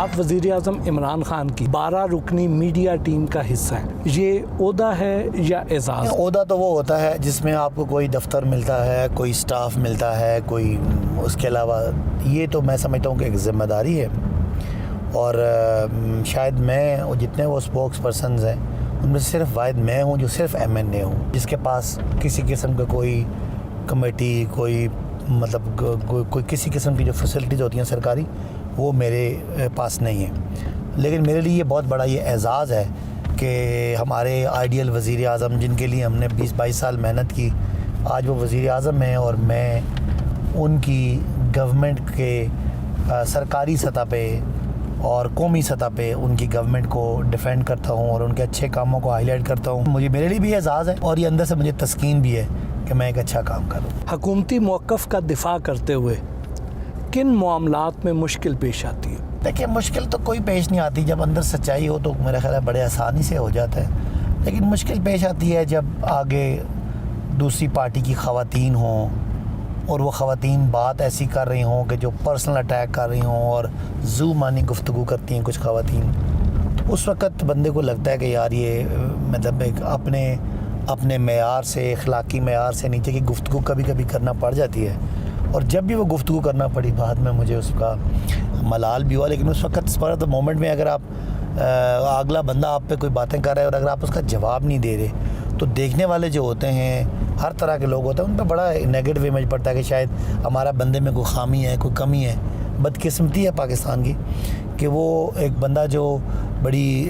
आप वज़ीर आज़म इमरान खान की 12 रुकनी मीडिया टीम का हिस्सा हैं। ये ओहदा है या एजाज़? ओहदा तो वो होता है जिसमें आपको कोई दफ्तर मिलता है, कोई स्टाफ मिलता है, कोई उसके अलावा ये तो मैं समझता हूँ कि एक ज़िम्मेदारी है। और शायद मैं और जितने वो स्पोक्स पर्सनस हैं उनमें सिर्फ वाहिद मैं हूँ जो सिर्फ MNA हूँ जिसके पास किसी किस्म का कोई कमेटी, कोई मतलब कोई किसी किस्म की जो फैसिलिटीज़ होती हैं सरकारी, वो मेरे पास नहीं है। लेकिन मेरे लिए ये बहुत बड़ा ये एज़ाज़ है कि हमारे आइडियल वज़ीर आज़म जिनके लिए हमने 20-22 साल मेहनत की, आज वो वज़ीर आज़म हैं और मैं उनकी गवर्नमेंट के सरकारी सतह पे और कौमी सतह पे उनकी गवर्नमेंट को डिफेंड करता हूँ और उनके अच्छे कामों को हाईलाइट करता हूँ। मेरे लिए भी एज़ाज़ है और ये अंदर से मुझे तस्कीन भी है कि मैं एक अच्छा काम करूँ। हुकूमती मौक़िफ़ का दिफा करते हुए किन मामलात में मुश्किल पेश आती है? देखिए, मुश्किल तो कोई पेश नहीं आती, जब अंदर सच्चाई हो तो मेरा ख्याल है बड़े आसानी से हो जाता है। लेकिन मुश्किल पेश आती है जब आगे दूसरी पार्टी की ख़वातीन हों और वो ख़वातीन बात ऐसी कर रही हों कि जो पर्सनल अटैक कर रही हों और ज़ू मानी गुफ्तगू करती हैं कुछ ख़वातीन। उस वक़्त बंदे को लगता है कि यार ये मतलब एक अपने मेयार से, अखलाकी मेयार से नीचे की गुफ्तगू कभी कभी करना पड़ जाती है। और जब भी वो गुफ्तगू करना पड़ी बाद में मुझे उसका मलाल भी हुआ। लेकिन उस वक़्त स्पर ऑफ द मोमेंट में अगर आप अगला बंदा आप पे कोई बातें कर रहा है और अगर आप उसका जवाब नहीं दे रहे तो देखने वाले जो होते हैं, हर तरह के लोग होते हैं, उन पर बड़ा नेगेटिव इमेज पड़ता है कि शायद हमारा बंदे में कोई ख़ामी है, कोई कमी है। बदकिस्मती है पाकिस्तान की कि वो एक बंदा जो बड़ी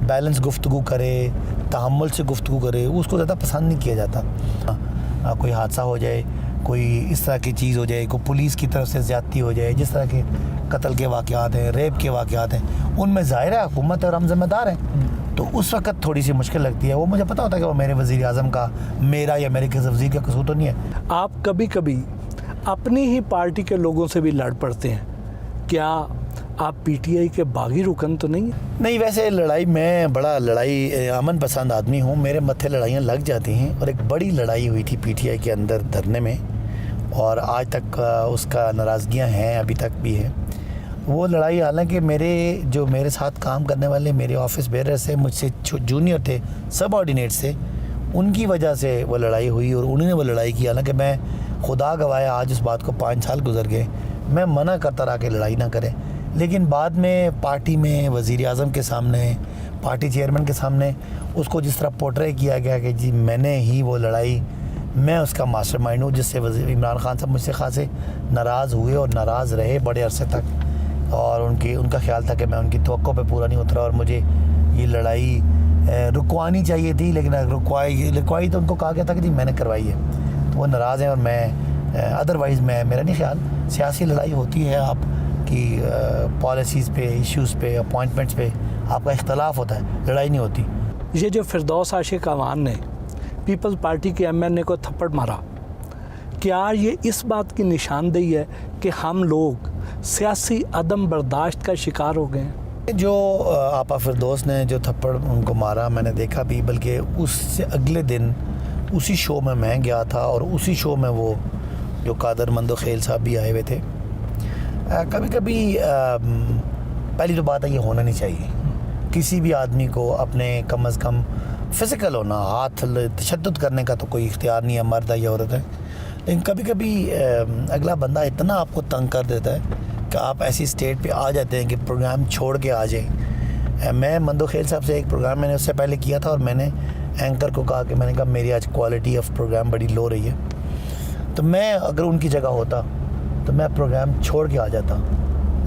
बैलेंस गुफ्तगू करे, तहम्मुल से गुफ्तगू करे, उसको ज़्यादा पसंद नहीं किया जाता। कोई हादसा हो जाए, कोई इस तरह की चीज़ हो जाए, कोई पुलिस की तरफ से ज़्यादती हो जाए, जिस तरह के कत्ल के वाक़यात हैं, रेप के वाक़यात हैं, उनमें ज़ाहिर है हुकूमत है और हम ज़िम्मेदार हैं। तो उस वक़्त थोड़ी सी मुश्किल लगती है। वो मुझे पता होता है कि वो मेरे वज़ीर आज़म का, मेरा या मेरे किसी वज़ीर का कसूर तो नहीं है। आप कभी कभी अपनी ही पार्टी के लोगों से भी लड़ पड़ते हैं, क्या आप PTI के बागी रुकन तो नहीं? नहीं, वैसे लड़ाई, मैं बड़ा लड़ाई अमन पसंद आदमी हूँ, मेरे मत्थे लड़ाइयाँ लग जाती हैं। और एक बड़ी लड़ाई हुई थी PTI के अंदर धरने में और आज तक उसका नाराज़गियाँ हैं, अभी तक भी है वो लड़ाई। हालांकि मेरे साथ काम करने वाले मेरे ऑफिस बेरर से, मुझसे जूनियर थे, सबऑर्डिनेट्स थे, उनकी वजह से वो लड़ाई हुई और उन्होंने वो लड़ाई की। हालांकि मैं खुदा गवाया आज उस बात को 5 साल गुजर गए, मैं मना करता रहा कि लड़ाई ना करें। लेकिन बाद में पार्टी में वज़ीर आज़म के सामने, पार्टी चेयरमैन के सामने उसको जिस तरह पोर्ट्रे किया गया कि जी मैंने ही वो लड़ाई, मैं उसका मास्टरमाइंड हूँ, जिससे वज़ीर इमरान खान साहब मुझसे खासे नाराज़ हुए और नाराज़ रहे बड़े अरसे तक। और उनका ख्याल था कि मैं उनकी तवक्को पे पूरा नहीं उतरा और मुझे ये लड़ाई रुकवानी चाहिए थी। लेकिन रुकवाई तो उनको कहा गया था कि जी मैंने करवाई है, तो वो नाराज़ हैं। और मैं अदरवाइज़ मेरा नहीं ख्याल, सियासी लड़ाई होती है आपकी पॉलिसीज़ पे, इश्यूज़ पे, अपॉइंटमेंट्स पे आपका इख्तलाफ होता है, लड़ाई नहीं होती। ये जो फिरदौस आशिक अवान ने पीपल्स पार्टी के MNA को थप्पड़ मारा, क्या ये इस बात की निशानदेही है कि हम लोग सियासी अदम बर्दाश्त का शिकार हो गए हैं? जो आपा फिरदौस ने जो थप्पड़ उनको मारा मैंने देखा भी, बल्कि उससे अगले दिन उसी शो में मैं गया था और उसी शो में वो जो कादर मंदो खेल साहब भी आए हुए थे। कभी कभी पहली तो बात है ये होना नहीं चाहिए, किसी भी आदमी को अपने कम अज़ कम फ़िज़िकल होना, हाथ तशद्दुद करने का तो कोई इख्तियार नहीं है, मर्द है या औरत है। लेकिन कभी कभी अगला बंदा इतना आपको तंग कर देता है कि आप ऐसी स्टेट पे आ जाते हैं कि प्रोग्राम छोड़ के आ जाए। मैं मंदो खेल साहब से एक प्रोग्राम मैंने उससे पहले किया था और मैंने एंकर को कहा कि मैंने कहा मेरी आज क्वालिटी ऑफ प्रोग्राम बड़ी लो रही है, तो मैं अगर उनकी जगह होता तो मैं प्रोग्राम छोड़ के आ जाता।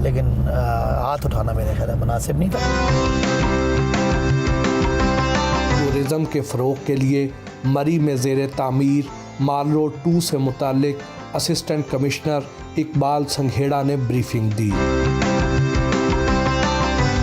लेकिन हाथ उठाना मेरे ख्याल मुनासिब नहीं था। टूरिज़म के फ़रोग़ के लिए मरी में ज़ेर तामीर माल रोड 2 से मुताल्लिक असिस्टेंट कमिश्नर इकबाल संघेड़ा ने ब्रीफिंग दी।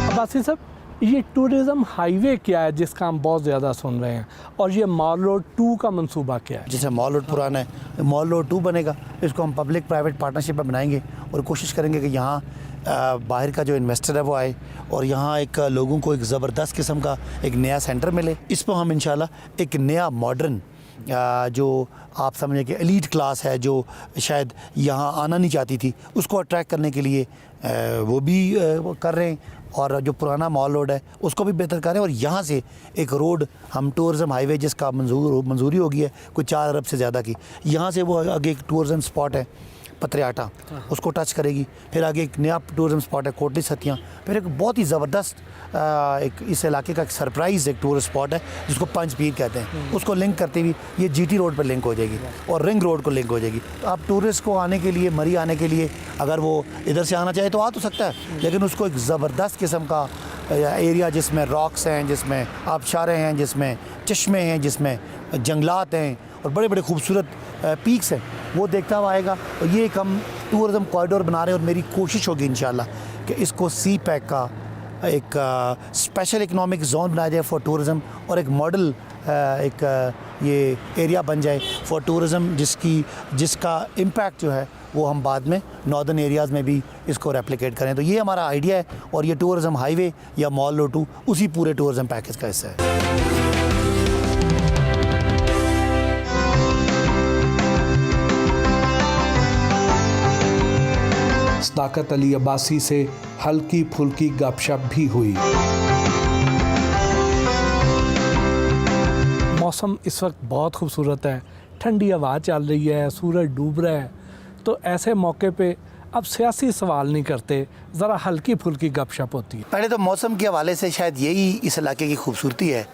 अब्बासी साहब, ये टूरिज़म हाईवे क्या है जिसका हम बहुत ज़्यादा सुन रहे हैं, और ये मॉल रोड 2 का मंसूबा क्या है? जैसे मॉल रोड पुराना है, मॉल रोड 2 बनेगा, इसको हम पब्लिक प्राइवेट पार्टनरशिप में बनाएंगे और कोशिश करेंगे कि यहाँ बाहर का जो इन्वेस्टर है वो आए और यहाँ एक लोगों को एक ज़बरदस्त किस्म का एक नया सेंटर मिले। इस पर हम इंशाल्लाह एक नया मॉडर्न जो आप समझें कि एलीट क्लास है जो शायद यहाँ आना नहीं चाहती थी, उसको अट्रैक्ट करने के लिए वो भी वो कर रहे हैं। और जो पुराना मॉल रोड है उसको भी बेहतर कर रहे हैं। और यहाँ से एक रोड हम टूरिज़म हाईवे जिसका मंजूरी होगी है कोई 4 अरब से ज़्यादा की, यहाँ से वो आगे एक टूरिज़म स्पॉट है पत्रियाटा, उसको टच करेगी। फिर आगे एक नया टूरिज़म स्पॉट है कोटली सतियाँ। फिर एक बहुत ही ज़बरदस्त एक इस इलाके का एक सरप्राइज़ एक टूरिस्ट स्पॉट है जिसको पंच पीर कहते हैं, उसको लिंक करते हुए ये जीटी रोड पर लिंक हो जाएगी और रिंग रोड को लिंक हो जाएगी। तो आप टूरिस्ट को आने के लिए, मरी आने के लिए, अगर वो इधर से आना चाहे तो आ तो सकता है, लेकिन उसको एक ज़बरदस्त किस्म का एरिया जिसमें रॉक्स हैं, जिसमें आबशारें हैं, जिसमें चश्मे हैं, जिसमें जंगलात हैं और बड़े बड़े खूबसूरत पीक्स हैं, वो देखता हुआ आएगा। और ये एक हम टूरिज़म कॉरिडोर बना रहे हैं और मेरी कोशिश होगी इंशाल्लाह कि इसको सी पैक का एक स्पेशल इकनॉमिक जोन बनाया जाए फॉर टूरिज़म और एक मॉडल एक ये एरिया बन जाए फॉर टूरिज़म जिसका इम्पैक्ट जो है वो हम बाद में नॉर्दर्न एरियाज़ में भी इसको रेप्लिकेट करें। तो ये हमारा आइडिया है और ये टूरिज़म हाईवे या मॉल रोड 2 उसी पूरे टूरिज़म पैकेज का हिस्सा है। सदाकत अली अब्बासी से हल्की फुल्की गपशप भी हुई। मौसम इस वक्त बहुत खूबसूरत है, ठंडी हवा चल रही है, सूरज डूब रहा है, तो ऐसे मौके पे अब सियासी सवाल नहीं करते, ज़रा हल्की फुल्की गपशप होती है। पहले तो मौसम के हवाले से शायद यही इस इलाके की खूबसूरती है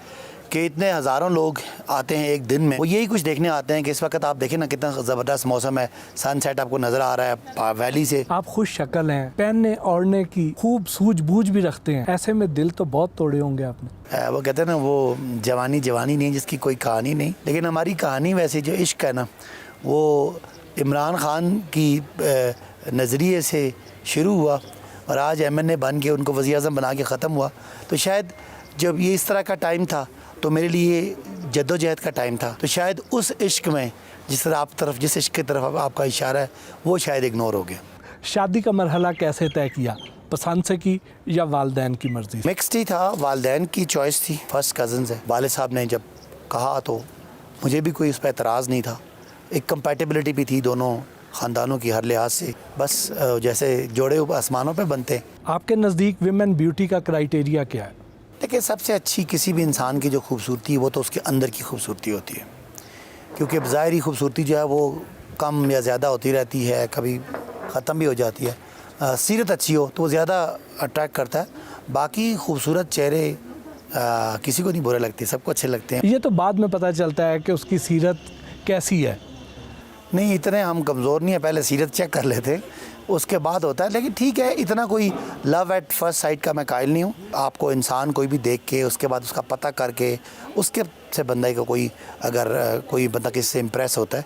कि इतने हज़ारों लोग आते हैं एक दिन में, वो यही कुछ देखने आते हैं कि इस वक्त आप देखें ना कितना ज़बरदस्त मौसम है, सनसेट आपको नज़र आ रहा है वैली से। आप खुश शक्ल हैं, पहनने ओढ़ने की खूब सूझबूझ भी रखते हैं, ऐसे में दिल तो बहुत तोड़े होंगे आपने। वो कहते हैं ना वो जवानी जवानी नहीं जिसकी कोई कहानी नहीं, लेकिन हमारी कहानी वैसे जो इश्क है ना वो इमरान ख़ान की नज़रिए से शुरू हुआ और आज MNA बन के उनको वज़ीर-ए-आज़म बना के ख़त्म हुआ। तो शायद जब ये इस तरह का टाइम था तो मेरे लिए जद्दोजहद का टाइम था, तो शायद उस इश्क में जिस इश्क की तरफ आपका इशारा है वो शायद इग्नोर हो गया। शादी का मरहला कैसे तय किया, पसंद से की या वालदैन की मर्जी? मिक्स्ड ही था, वालदैन की चॉइस थी, फर्स्ट कज़न्स है। वालिद साहब ने जब कहा तो मुझे भी कोई उस पर एतराज़ नहीं था, एक कंपैटिबिलिटी भी थी दोनों ख़ानदानों की हर लिहाज से, बस जैसे जोड़े आसमानों पे बनते। आपके नज़दीक विमेन ब्यूटी का क्राइटेरिया क्या है? देखिए सबसे अच्छी किसी भी इंसान की जो खूबसूरती है वो तो उसके अंदर की खूबसूरती होती है, क्योंकि ज़ाहिरी खूबसूरती जो है वो कम या ज़्यादा होती रहती है, कभी ख़त्म भी हो जाती है। सीरत अच्छी हो तो वो ज़्यादा अट्रैक्ट करता है, बाकी खूबसूरत चेहरे किसी को नहीं बुरे लगते, सबको अच्छे लगते हैं। ये तो बाद में पता चलता है कि उसकी सीरत कैसी है। नहीं इतने हम कमज़ोर नहीं है, पहले सीरत चेक कर लेते उसके बाद होता है, लेकिन ठीक है, इतना कोई लव एट फर्स्ट साइट का मैं कायल नहीं हूँ। आपको इंसान कोई भी देख के उसके बाद उसका पता करके उसके से बंदे को कोई अगर कोई बंदा किसी से इम्प्रेस होता है